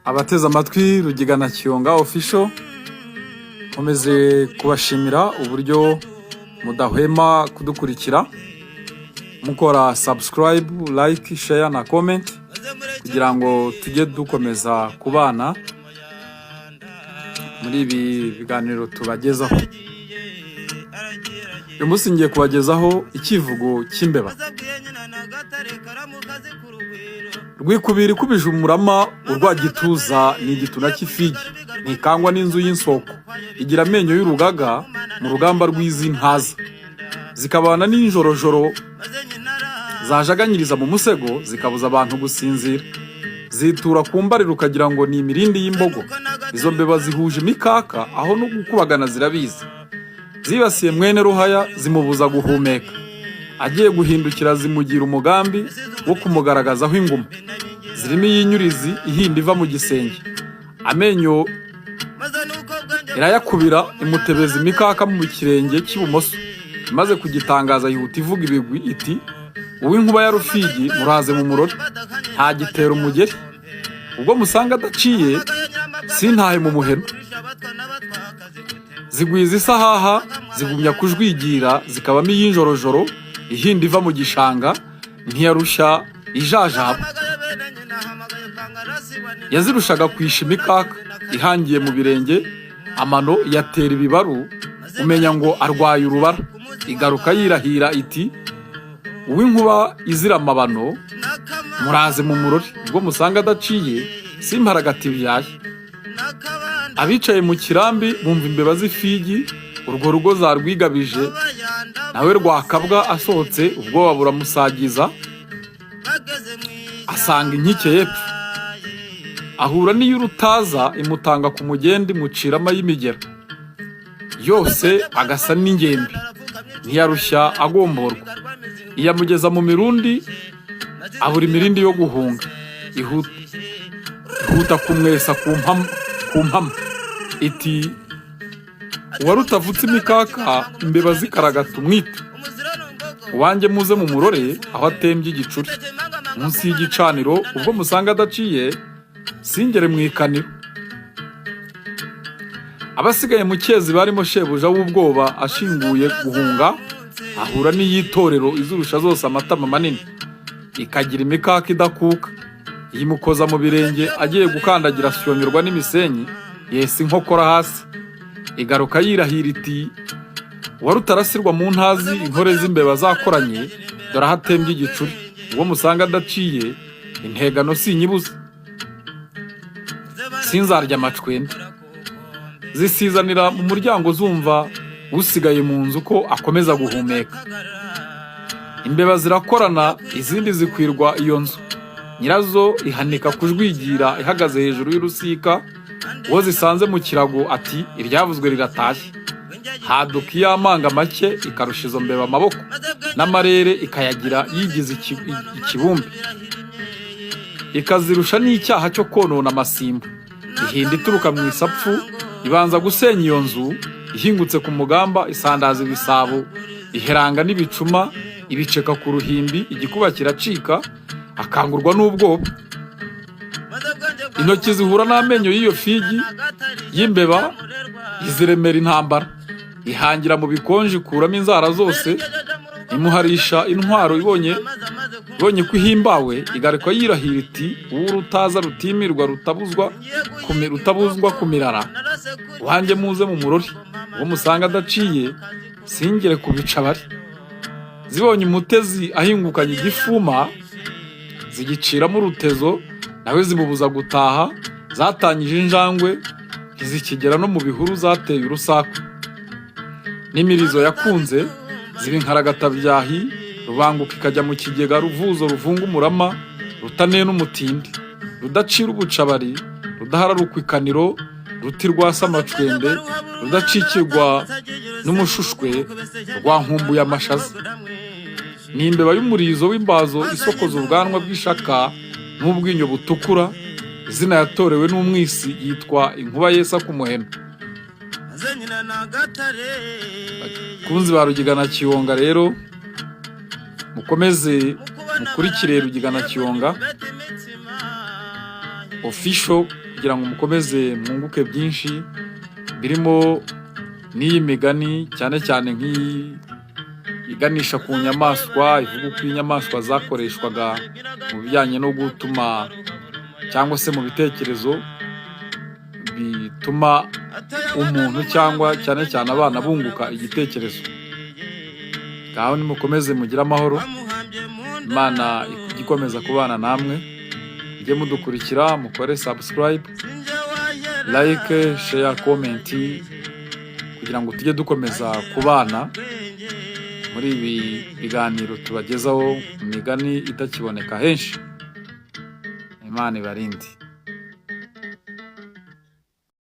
abateze amatwi Rugigana Kiyonga official, nkomeze kubashimira uburyo mudahwema kudukurikira mukora subscribe, like, share na comment kugira ngo tujye dukomeza kubana muri ibi biganiro tubagezaho. Uyu munsi ngiye kubagezaho ikivugo cy'imbeba. Rwikubira ikubije umurama urwagituza ni igituna cy'ifigi, ntikangwa n'inzu y'insoko, igira amenyo y'urugaga mu rugamba rw'izintaza, zikabana n'injorojoro zajaganyiriza mu musego zikabuza abantu gusinzira, zitura ku mbariro ukagira ngo ni imirindi y'imbogo. Izo mbeba zihuje imikaka aho no gukubagana zirabizi, zibasiye mwene Ruhaya zimubuza guhumeka, agiye guhindukira zimugira umugambi wo kumugaragazaho inguma, zirimo iy'inyurizi ihinda iva mu gisenge, amenyo irayakubira imutebeza imikaka mu kirenge cy'ibumoso, imaze kugitangaza yihuta ivuga ibigwi iti: uw'inkuba ya Rufigi muraze mu murori, nta gitera umugeri, ubwo musanga adaciye sintahe mu muheno. Zigwiza isahaha zigumya kujwigira, zikabamo iy'injorojoro ihinda iva mu gishanga, ntiyarushya ijajaba. Yazirushaga kwisha imikaka ihangiye mu birenge, amano yatera ibibaru umenya ngo arwaye urubara, igaruka yirahira iti: uw'inkuba izira amabano muraze mu murori, ubwo musanga adaciye simparagati ibyaye. Abicaye mu kirambi bumva imbeba z'ifigi, urwo rugo zarwigabije, nawe Rwakabwa asohotse ubwoba buramusagiza, asanga inkike yepfo, ahura n'iy'urutaza imutanga ku mugende mucirama y'imigera, yose agasa n'ingembe, ntiyarushya agomborwa, iyamugeza mu mirundi abura imirindi yo guhunga, ihuta kumwesa ku mpama iti: uwari utavutse imikaka imbeba zikaragata umwite, uwanjye muze mu murore aho atembye igicuri, munsi y'igicaniro, ubwo musanga adaciye singere mu ikaniro. Abasigaye mu cyezi barimo shebuja w'ubwoba ashinguye guhunga, ahura n'iy'itorero izurusha zose amatama manini, ikagira imikaka idakuka, yimukoza mu birenge, agiye gukandagira asyonyorwa n'imisenyi, yesa inkokora hasi, igaruka yirahira iti: uwari utarasirwa mu ntazi intore z'imbeba zakoranye, dore aho atembye igicuri, ubwo musanga adaciye integano sinyibuze, sinzarya amacwende. Zisizanira mu muryango zumva usigaye mu nzu ko akomeza guhumeka. Imbeba zirakorana, izindi zikwirwa iyo nzu, nyirazo ihanika kujwigira ihagaze hejuru y'urusika, uwo zisanze mu kirago ati: iryavuzwe riratashye. Haduka iy'amanga make ikarusha izo mbeba amaboko n'amarere, ikayagira yigize ikibumbi, ikazirusha n'icyaha cyo konona amasimbo. Ihinda ituruka mu isapfu, ibanza gusenya iyo nzu, ihingutse ku mugamba isandaza ibisabo, iheranga n'ibicuma, ibiceka ku ruhimbi, igikuba kiracika, akangurwa n'ubwoba. Intoki zihura n'amenyo y'iyo figi y'imbeba, iziremera intambara, ihangira mu bikonje, ikuramo inzara zose, imuharisha intwaro, ibonye ko ihimbawe, igaruka yirahira iti: uw'urutaza rutimirwa rutabuzwa kumirara, uwanjye muze mu murori, uwo musanga adaciye singere ku bicabari. Zibonye umutezi ahingukanye igifuma, zigiciramo urutezo, nawe zimubuza gutaha, zatangije injangwe, ntizikigera no mu bihuru zateye urusaku. N'imirizo yakunze ziba inkaragatabyahi, rubanguka ikajya mu kigega, ruvuzo ruvunga umurama, rutane n'umutindi, rudacira ubucabari, rudahararukwa ikaniro, ruti rwasa amacwende, rudacikirwa n'umushushwe, rwankumbuye amashaza. Ni imbeba y'umurizo w'imbazo isokoza ubwanwa bw'ishaka n'ubwinyo butukura, izina yatorewe n'umwisi yitwa inkuba yesa ku muheno. Kunzi ba Rugigana Kiyonga rero, mukomeze mukurikire Rugigana Kiyonga official kugira ngo mukomeze mwunguke byinshi birimo n'iyi migani, cyane cyane nk'iyi iganisha ku nyamaswa, ivuga uko inyamaswa zakoreshwaga mu bijyanye no gutuma cyangwa se mu bitekerezo bituma umuntu cyangwa cyane cyane abana bunguka igitekerezo. Ngaho nimukomeze mugire amahoro, Imana igikomeza kubana namwe, mujye mudukurikira, mukore subscribe, like, share, comment kugira ngo tujye dukomeza kubana muri ibi biganiro tubagezaho imigani itakiboneka henshi. Imana ibarinde.